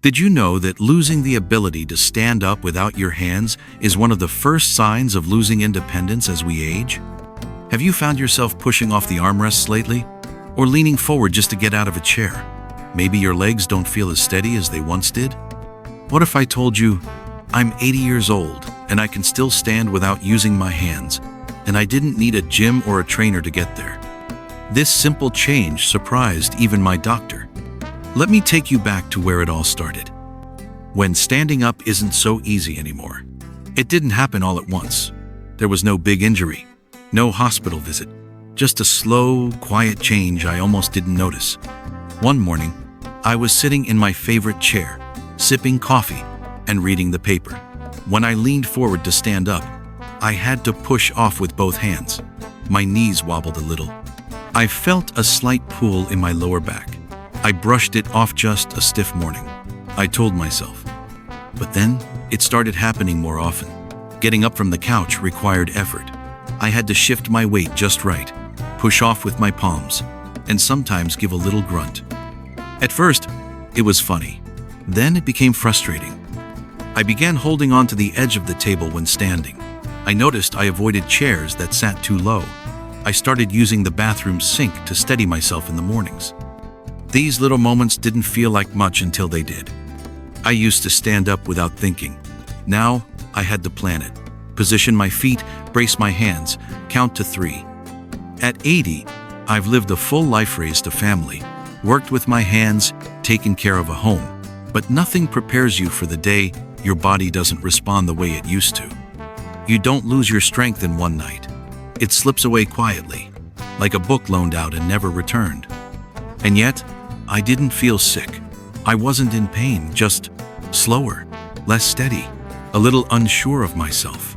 Did you know that losing the ability to stand up without your hands is one of the first signs of losing independence as we age? Have you found yourself pushing off the armrests lately? Or leaning forward just to get out of a chair? Maybe your legs don't feel as steady as they once did? What if I told you, I'm 80 years old and I can still stand without using my hands, and I didn't need a gym or a trainer to get there? This simple change surprised even my doctor. Let me take you back to where it all started. When standing up isn't so easy anymore. It didn't happen all at once. There was no big injury, no hospital visit, just a slow, quiet change I almost didn't notice. One morning, I was sitting in my favorite chair, sipping coffee and reading the paper. When I leaned forward to stand up, I had to push off with both hands. My knees wobbled a little. I felt a slight pull in my lower back. I brushed it off, just a stiff morning, I told myself. But then, it started happening more often. Getting up from the couch required effort. I had to shift my weight just right, push off with my palms, and sometimes give a little grunt. At first, it was funny. Then it became frustrating. I began holding on to the edge of the table when standing. I noticed I avoided chairs that sat too low. I started using the bathroom sink to steady myself in the mornings. These little moments didn't feel like much until they did. I used to stand up without thinking. Now, I had to plan it. Position my feet, brace my hands, count to 3. At 80, I've lived a full life, raised a family, worked with my hands, taken care of a home. But nothing prepares you for the day your body doesn't respond the way it used to. You don't lose your strength in one night. It slips away quietly, like a book loaned out and never returned. And yet, I didn't feel sick. I wasn't in pain, just slower, less steady, a little unsure of myself.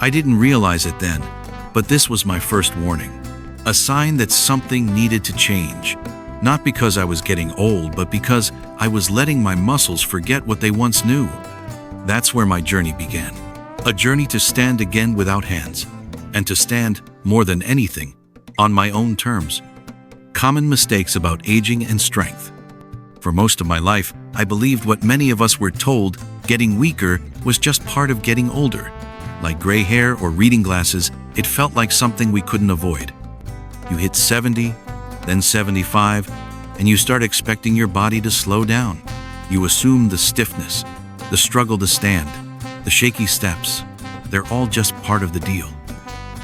I didn't realize it then, but this was my first warning. A sign that something needed to change. Not because I was getting old, but because I was letting my muscles forget what they once knew. That's where my journey began. A journey to stand again without hands, and to stand, more than anything, on my own terms. Common mistakes about aging and strength. For most of my life, I believed what many of us were told, getting weaker was just part of getting older. Like gray hair or reading glasses, it felt like something we couldn't avoid. You hit 70, then 75, and you start expecting your body to slow down. You assume the stiffness, the struggle to stand, the shaky steps, they're all just part of the deal.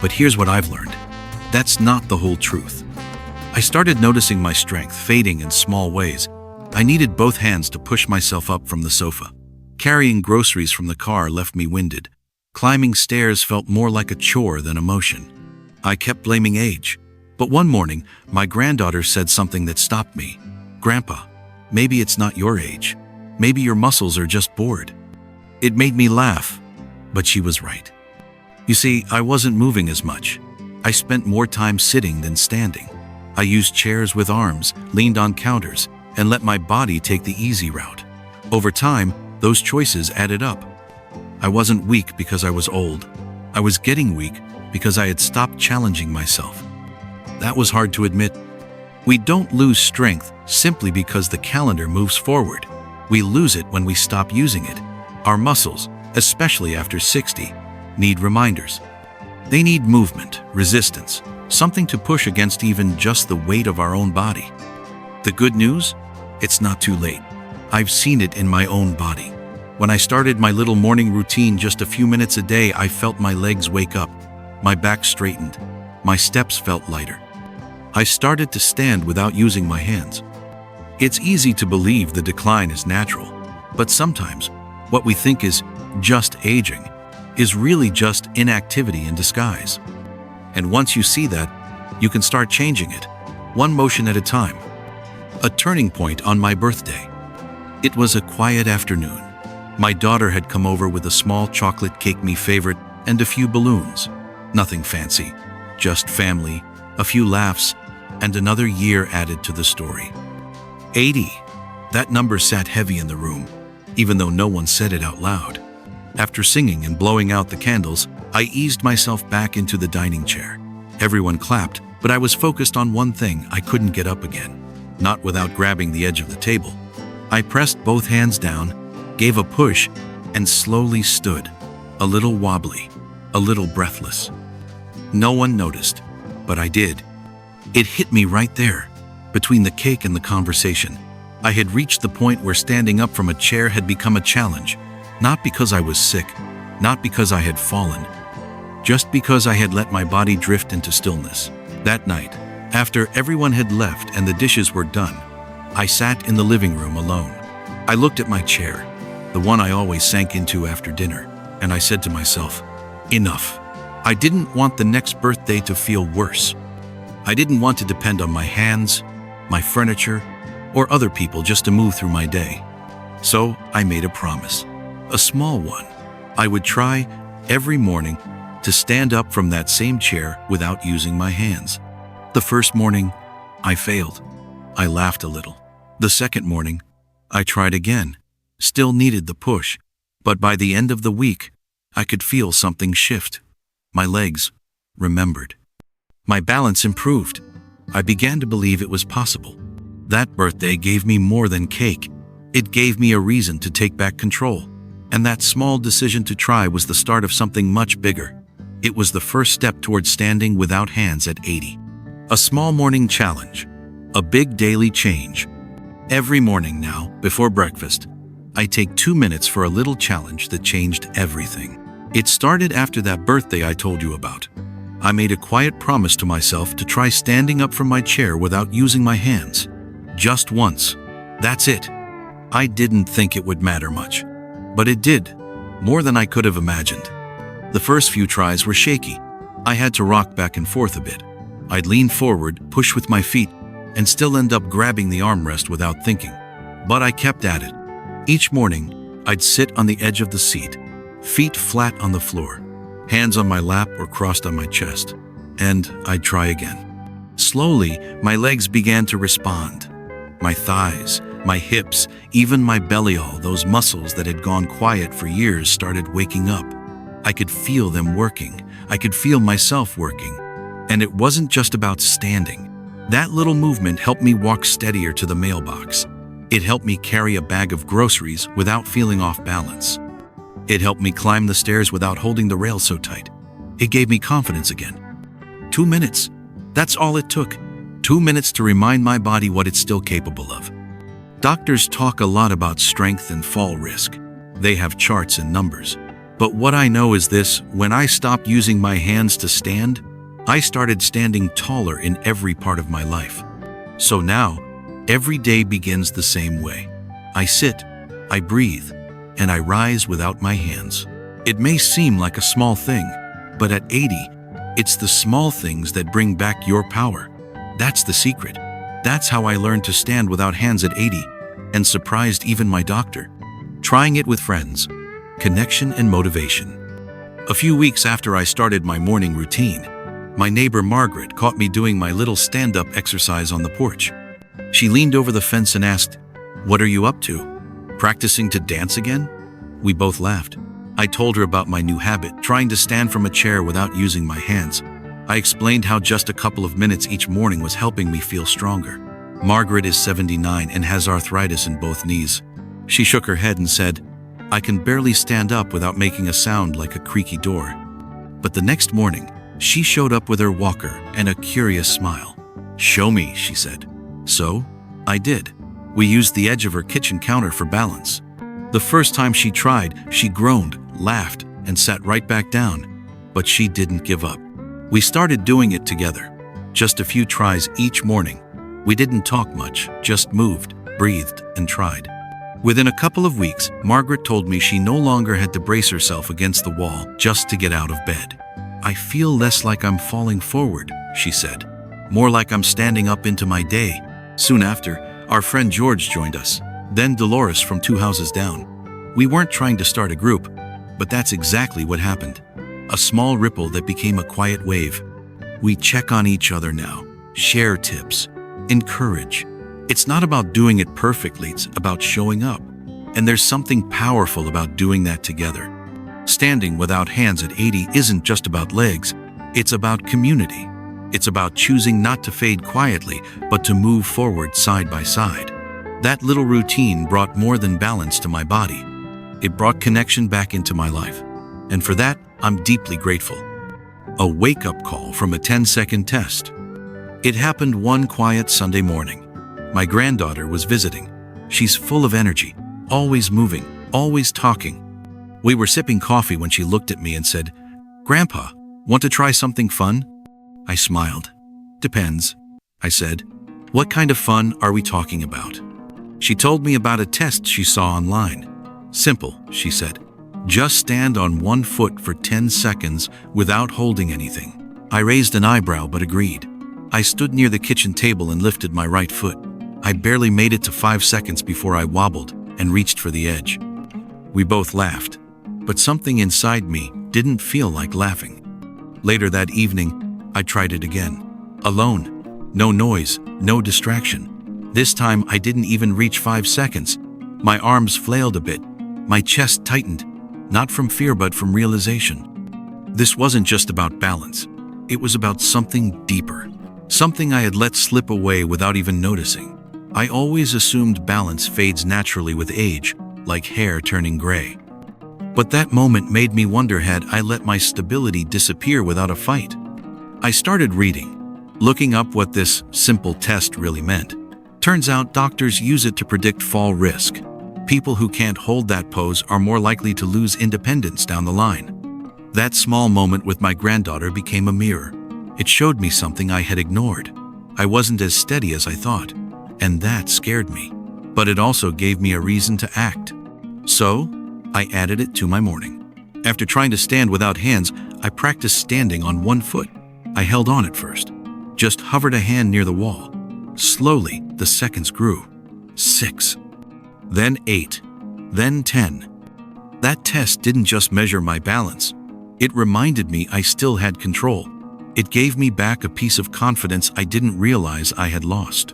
But here's what I've learned. That's not the whole truth. I started noticing my strength fading in small ways. I needed both hands to push myself up from the sofa. Carrying groceries from the car left me winded. Climbing stairs felt more like a chore than a motion. I kept blaming age. But one morning, my granddaughter said something that stopped me. "Grandpa, maybe it's not your age. Maybe your muscles are just bored." It made me laugh, but she was right. You see, I wasn't moving as much. I spent more time sitting than standing. I used chairs with arms, leaned on counters, and let my body take the easy route. Over time, those choices added up. I wasn't weak because I was old. I was getting weak because I had stopped challenging myself. That was hard to admit. We don't lose strength simply because the calendar moves forward. We lose it when we stop using it. Our muscles, especially after 60, need reminders. They need movement, resistance, something to push against even just the weight of our own body. The good news? It's not too late. I've seen it in my own body. When I started my little morning routine just a few minutes a day, I felt my legs wake up, my back straightened, my steps felt lighter. I started to stand without using my hands. It's easy to believe the decline is natural, but sometimes what we think is just aging is really just inactivity in disguise. And once you see that, you can start changing it, one motion at a time. A turning point on my birthday. It was a quiet afternoon. My daughter had come over with a small chocolate cake, me favorite, and a few balloons. Nothing fancy, just family, a few laughs, and another year added to the story. 80. That number sat heavy in the room, even though no one said it out loud. After singing and blowing out the candles, I eased myself back into the dining chair. Everyone clapped, but I was focused on one thing: I couldn't get up again. Not without grabbing the edge of the table. I pressed both hands down, gave a push, and slowly stood, a little wobbly, a little breathless. No one noticed, but I did. It hit me right there, between the cake and the conversation. I had reached the point where standing up from a chair had become a challenge, not because I was sick, not because I had fallen, just because I had let my body drift into stillness. That night, after everyone had left and the dishes were done, I sat in the living room alone. I looked at my chair, the one I always sank into after dinner, and I said to myself, enough. I didn't want the next birthday to feel worse. I didn't want to depend on my hands, my furniture, or other people just to move through my day. So I made a promise, a small one. I would try every morning to stand up from that same chair without using my hands. The first morning, I failed. I laughed a little. The second morning, I tried again. Still needed the push, but by the end of the week, I could feel something shift. My legs remembered. My balance improved. I began to believe it was possible. That birthday gave me more than cake. It gave me a reason to take back control. And that small decision to try was the start of something much bigger. It was the first step towards standing without hands at 80. A small morning challenge. A big daily change. Every morning now, before breakfast, I take 2 minutes for a little challenge that changed everything. It started after that birthday I told you about. I made a quiet promise to myself to try standing up from my chair without using my hands. Just once. That's it. I didn't think it would matter much. But it did. More than I could have imagined. The first few tries were shaky. I had to rock back and forth a bit. I'd lean forward, push with my feet, and still end up grabbing the armrest without thinking. But I kept at it. Each morning, I'd sit on the edge of the seat, feet flat on the floor, hands on my lap or crossed on my chest, and I'd try again. Slowly, my legs began to respond. My thighs, my hips, even my belly, all those muscles that had gone quiet for years started waking up. I could feel them working. I could feel myself working. And it wasn't just about standing. That little movement helped me walk steadier to the mailbox. It helped me carry a bag of groceries without feeling off balance. It helped me climb the stairs without holding the rail so tight. It gave me confidence again. 2 minutes. That's all it took. 2 minutes to remind my body what it's still capable of. Doctors talk a lot about strength and fall risk. They have charts and numbers. But what I know is this: when I stopped using my hands to stand, I started standing taller in every part of my life. So now, every day begins the same way. I sit, I breathe, and I rise without my hands. It may seem like a small thing, but at 80, it's the small things that bring back your power. That's the secret. That's how I learned to stand without hands at 80, and surprised even my doctor. Trying it with friends, connection and motivation. A few weeks after I started my morning routine, my neighbor Margaret caught me doing my little stand-up exercise on the porch. She leaned over the fence and asked, "What are you up to? Practicing to dance again?" We both laughed. I told her about my new habit, trying to stand from a chair without using my hands. I explained how just a couple of minutes each morning was helping me feel stronger. Margaret is 79 and has arthritis in both knees. She shook her head and said, "I can barely stand up without making a sound like a creaky door." But the next morning, she showed up with her walker and a curious smile. "Show me," she said. So, I did. We used the edge of her kitchen counter for balance. The first time she tried, she groaned, laughed, and sat right back down. But she didn't give up. We started doing it together. Just a few tries each morning. We didn't talk much, just moved, breathed, and tried. Within a couple of weeks, Margaret told me she no longer had to brace herself against the wall just to get out of bed. "I feel less like I'm falling forward," she said. "More like I'm standing up into my day." Soon after, our friend George joined us, then Dolores from 2 houses down. We weren't trying to start a group, but that's exactly what happened. A small ripple that became a quiet wave. We check on each other now, share tips, encourage. It's not about doing it perfectly, it's about showing up. And there's something powerful about doing that together. Standing without hands at 80 isn't just about legs, it's about community. It's about choosing not to fade quietly, but to move forward side by side. That little routine brought more than balance to my body. It brought connection back into my life. And for that, I'm deeply grateful. A wake-up call from a 10-second test. It happened one quiet Sunday morning. My granddaughter was visiting. She's full of energy, always moving, always talking. We were sipping coffee when she looked at me and said, "Grandpa, want to try something fun?" I smiled. "Depends," I said. "What kind of fun are we talking about?" She told me about a test she saw online. "Simple," she said. "Just stand on one foot for 10 seconds without holding anything." I raised an eyebrow but agreed. I stood near the kitchen table and lifted my right foot. I barely made it to 5 seconds before I wobbled and reached for the edge. We both laughed, but something inside me didn't feel like laughing. Later that evening, I tried it again. Alone. No noise, no distraction. This time I didn't even reach 5 seconds. My arms flailed a bit. My chest tightened, not from fear but from realization. This wasn't just about balance. It was about something deeper. Something I had let slip away without even noticing. I always assumed balance fades naturally with age, like hair turning gray. But that moment made me wonder, had I let my stability disappear without a fight? I started reading, looking up what this simple test really meant. Turns out doctors use it to predict fall risk. People who can't hold that pose are more likely to lose independence down the line. That small moment with my granddaughter became a mirror. It showed me something I had ignored. I wasn't as steady as I thought, and that scared me. But it also gave me a reason to act. So, I added it to my morning. After trying to stand without hands, I practiced standing on one foot. I held on at first, just hovered a hand near the wall. Slowly, the seconds grew. 6, then 8, then 10. That test didn't just measure my balance. It reminded me I still had control. It gave me back a piece of confidence I didn't realize I had lost.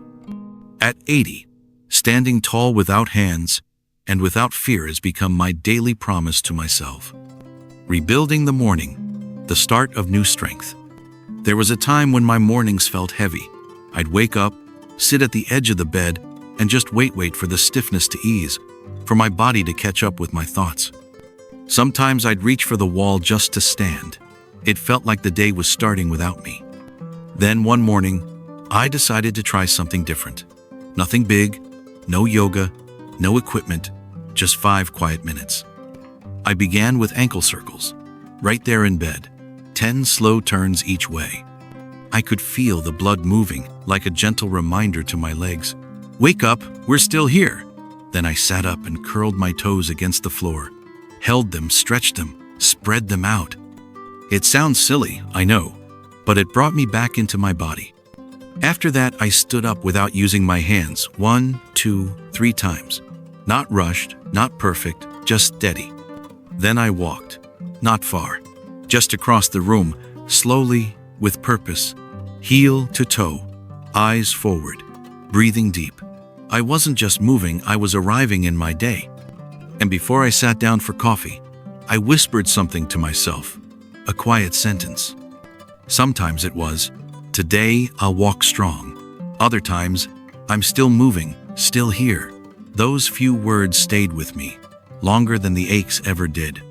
At 80, standing tall without hands and without fear has become my daily promise to myself. Rebuilding the morning, the start of new strength. There was a time when my mornings felt heavy. I'd wake up, sit at the edge of the bed, and just wait for the stiffness to ease, for my body to catch up with my thoughts. Sometimes I'd reach for the wall just to stand. It felt like the day was starting without me. Then one morning, I decided to try something different. Nothing big, no yoga, no equipment, just 5 quiet minutes. I began with ankle circles, right there in bed, 10 slow turns each way. I could feel the blood moving like a gentle reminder to my legs. "Wake up, we're still here." Then I sat up and curled my toes against the floor, held them, stretched them, spread them out. It sounds silly, I know, but it brought me back into my body. After that, I stood up without using my hands 1, 2, 3 times. Not rushed, not perfect, just steady. Then I walked, not far, just across the room, slowly, with purpose, heel to toe, eyes forward, breathing deep. I wasn't just moving, I was arriving in my day. And before I sat down for coffee, I whispered something to myself, a quiet sentence. Sometimes it was, "Today I'll walk strong." Other times, "I'm still moving, still here." Those few words stayed with me, longer than the aches ever did.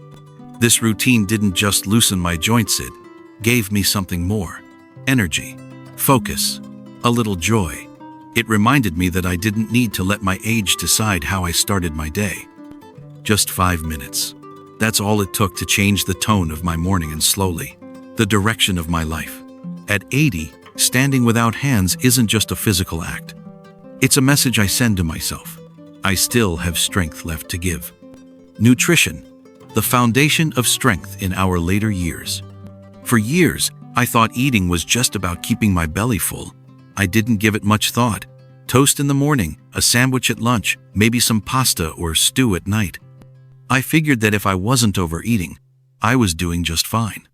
This routine didn't just loosen my joints, it gave me something more. Energy, focus, a little joy. It reminded me that I didn't need to let my age decide how I started my day. Just 5 minutes. That's all it took to change the tone of my morning and slowly, the direction of my life. At 80, standing without hands isn't just a physical act. It's a message I send to myself. I still have strength left to give. Nutrition, the foundation of strength in our later years. For years, I thought eating was just about keeping my belly full. I didn't give it much thought. Toast in the morning, a sandwich at lunch, maybe some pasta or stew at night. I figured that if I wasn't overeating, I was doing just fine.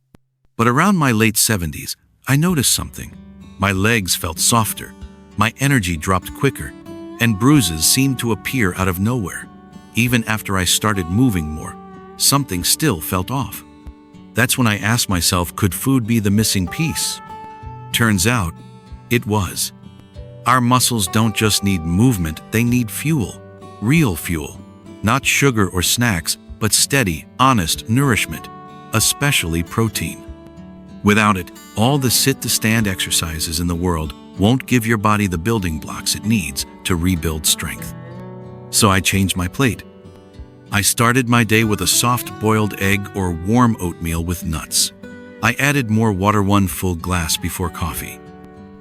But around my late 70s, I noticed something. My legs felt softer, my energy dropped quicker, and bruises seemed to appear out of nowhere. Even after I started moving more, something still felt off. That's when I asked myself, could food be the missing piece? Turns out, it was. Our muscles don't just need movement, they need fuel. Real fuel. Not sugar or snacks, but steady, honest nourishment, especially protein. Without it, all the sit-to-stand exercises in the world won't give your body the building blocks it needs to rebuild strength. So I changed my plate. I started my day with a soft boiled egg or warm oatmeal with nuts. I added more water, 1 full glass before coffee.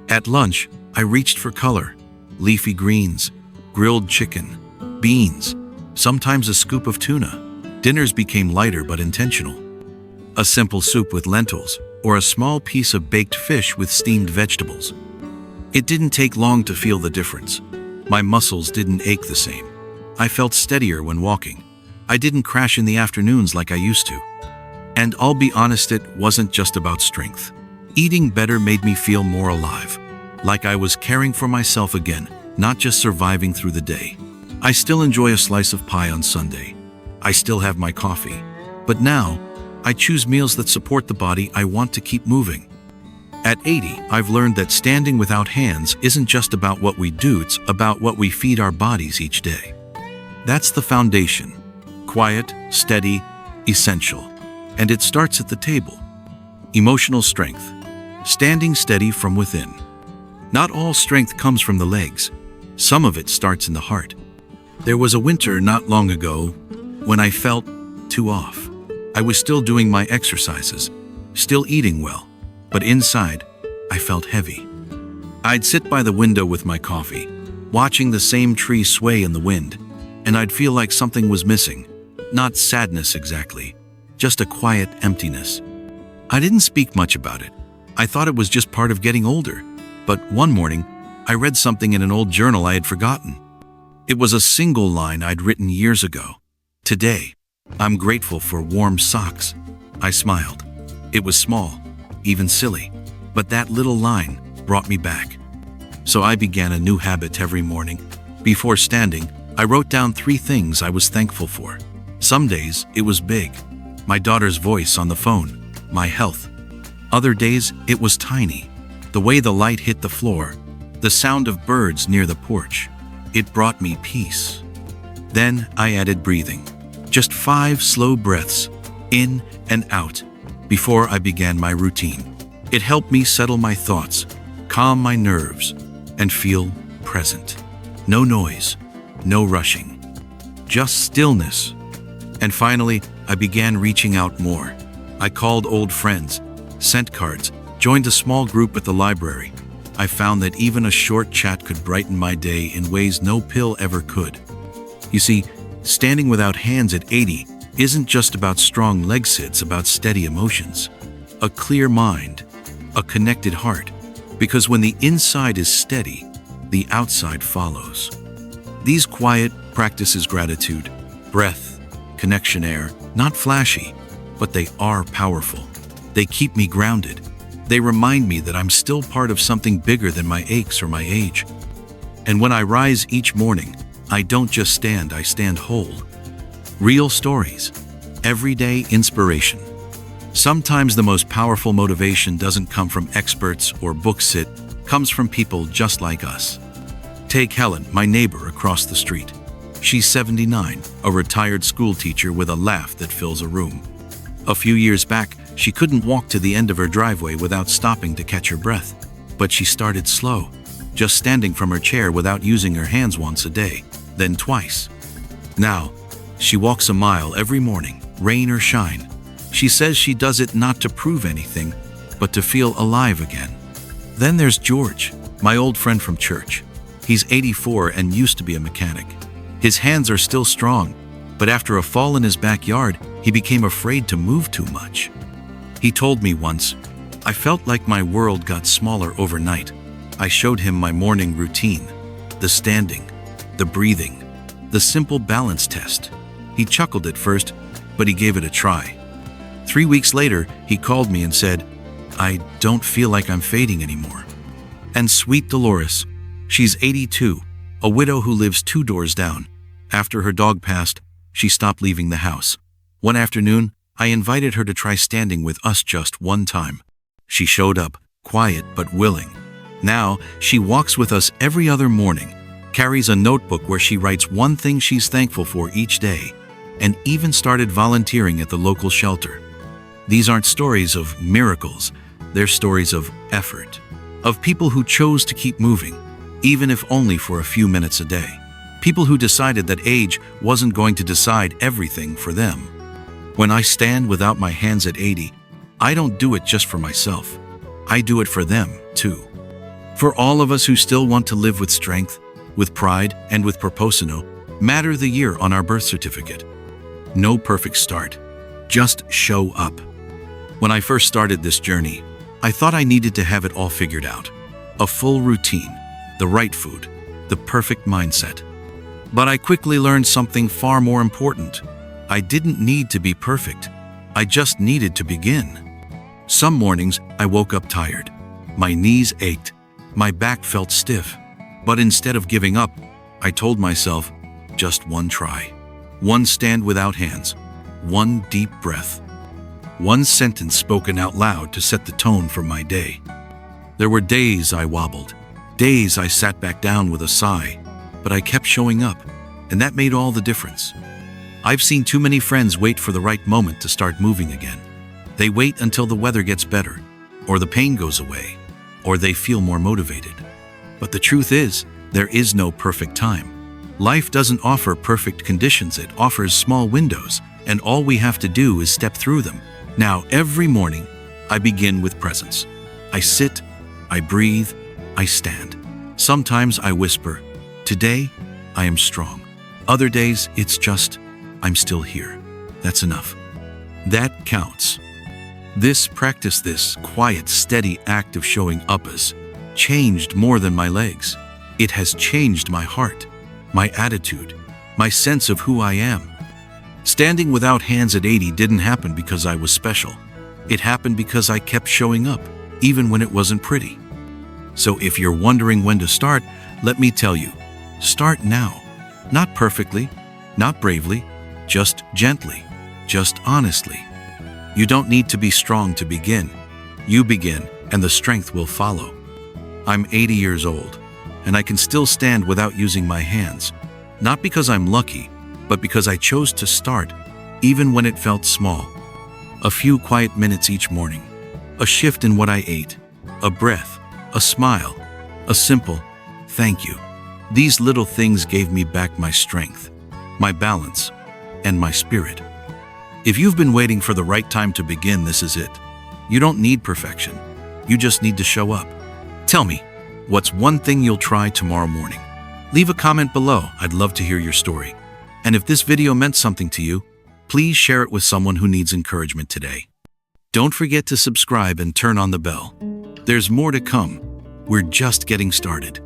At lunch, I reached for color, leafy greens, grilled chicken, beans, sometimes a scoop of tuna. Dinners became lighter but intentional. A simple soup with lentils, or a small piece of baked fish with steamed vegetables. It didn't take long to feel the difference. My muscles didn't ache the same. I felt steadier when walking. I didn't crash in the afternoons like I used to. And I'll be honest, it wasn't just about strength. Eating better made me feel more alive, like I was caring for myself again, not just surviving through the day. I still enjoy a slice of pie on Sunday. I still have my coffee. But now, I choose meals that support the body I want to keep moving. At 80, I've learned that standing without hands isn't just about what we do, it's about what we feed our bodies each day. That's the foundation. Quiet, steady, essential. And it starts at the table. Emotional strength. Standing steady from within. Not all strength comes from the legs. Some of it starts in the heart. There was a winter not long ago when I felt too off. I was still doing my exercises, still eating well, but inside, I felt heavy. I'd sit by the window with my coffee, watching the same tree sway in the wind, and I'd feel like something was missing. Not sadness exactly, just a quiet emptiness. I didn't speak much about it. I thought it was just part of getting older. But one morning, I read something in an old journal I had forgotten. It was a single line I'd written years ago. Today, I'm grateful for warm socks. I smiled. It was small, even silly, but that little line brought me back. So I began a new habit every morning. Before standing, I wrote down 3 things I was thankful for. Some days, it was big. My daughter's voice on the phone, my health. Other days, it was tiny. The way the light hit the floor, the sound of birds near the porch. It brought me peace. Then I added breathing. Just 5 slow breaths, in and out, before I began my routine. It helped me settle my thoughts, calm my nerves, and feel present. No noise, no rushing, just stillness. And finally, I began reaching out more. I called old friends, sent cards, joined a small group at the library. I found that even a short chat could brighten my day in ways no pill ever could. You see, standing without hands at 80 isn't just about strong legs, it's about steady emotions, a clear mind, a connected heart, because when the inside is steady, the outside follows. These quiet practices gratitude, breath, connection air, not flashy, but they are powerful. They keep me grounded. They remind me that I'm still part of something bigger than my aches or my age. And when I rise each morning, I don't just stand, I stand whole. Real stories, everyday inspiration. Sometimes the most powerful motivation doesn't come from experts or books, it comes from people just like us. Take Helen, my neighbor across the street. She's 79, a retired school teacher with a laugh that fills a room. A few years back, she couldn't walk to the end of her driveway without stopping to catch her breath. But she started slow, just standing from her chair without using her hands once a day, then twice. Now, she walks a mile every morning, rain or shine. She says she does it not to prove anything, but to feel alive again. Then there's George, my old friend from church. He's 84 and used to be a mechanic. His hands are still strong, but after a fall in his backyard, he became afraid to move too much. He told me once, I felt like my world got smaller overnight. I showed him my morning routine, the standing, the breathing, the simple balance test. He chuckled at first, but he gave it a try. 3 weeks later, he called me and said, I don't feel like I'm fading anymore. And sweet Dolores, she's 82, a widow who lives 2 doors down. After her dog passed, she stopped leaving the house. One afternoon, I invited her to try standing with us just one time. She showed up, quiet but willing. Now, she walks with us every other morning, carries a notebook where she writes one thing she's thankful for each day, and even started volunteering at the local shelter. These aren't stories of miracles, they're stories of effort, of people who chose to keep moving, even if only for a few minutes a day. People who decided that age wasn't going to decide everything for them. When I stand without my hands at 80, I don't do it just for myself. I do it for them, too. For all of us who still want to live with strength, with pride, and with proposino, matter the year on our birth certificate. No perfect start. Just show up. When I first started this journey, I thought I needed to have it all figured out. A full routine, the right food, the perfect mindset. But I quickly learned something far more important. I didn't need to be perfect. I just needed to begin. Some mornings, I woke up tired. My knees ached. My back felt stiff. But instead of giving up, I told myself, just one try. One stand without hands. One deep breath. One sentence spoken out loud to set the tone for my day. There were days I wobbled. Days I sat back down with a sigh. But I kept showing up, and that made all the difference. I've seen too many friends wait for the right moment to start moving again. They wait until the weather gets better, or the pain goes away, or they feel more motivated. But the truth is, there is no perfect time. Life doesn't offer perfect conditions, it offers small windows, and all we have to do is step through them. Now, every morning, I begin with presence. I sit, I breathe, I stand. Sometimes I whisper, "Today, I am strong." Other days, it's just, "I'm still here." That's enough. That counts. This practice, this quiet, steady act of showing up has changed more than my legs. It has changed my heart, my attitude, my sense of who I am. Standing without hands at 80 didn't happen because I was special. It happened because I kept showing up, even when it wasn't pretty. So if you're wondering when to start, let me tell you, start now. Not perfectly, not bravely, just gently, just honestly. You don't need to be strong to begin. You begin, and the strength will follow. I'm 80 years old, and I can still stand without using my hands. Not because I'm lucky, but because I chose to start, even when it felt small. A few quiet minutes each morning, a shift in what I ate, a breath, a smile, a simple thank you. These little things gave me back my strength, my balance, and my spirit. If you've been waiting for the right time to begin, this is it. You don't need perfection. You just need to show up. Tell me, what's one thing you'll try tomorrow morning? Leave a comment below. I'd love to hear your story. And if this video meant something to you, please share it with someone who needs encouragement today. Don't forget to subscribe and turn on the bell. There's more to come. We're just getting started.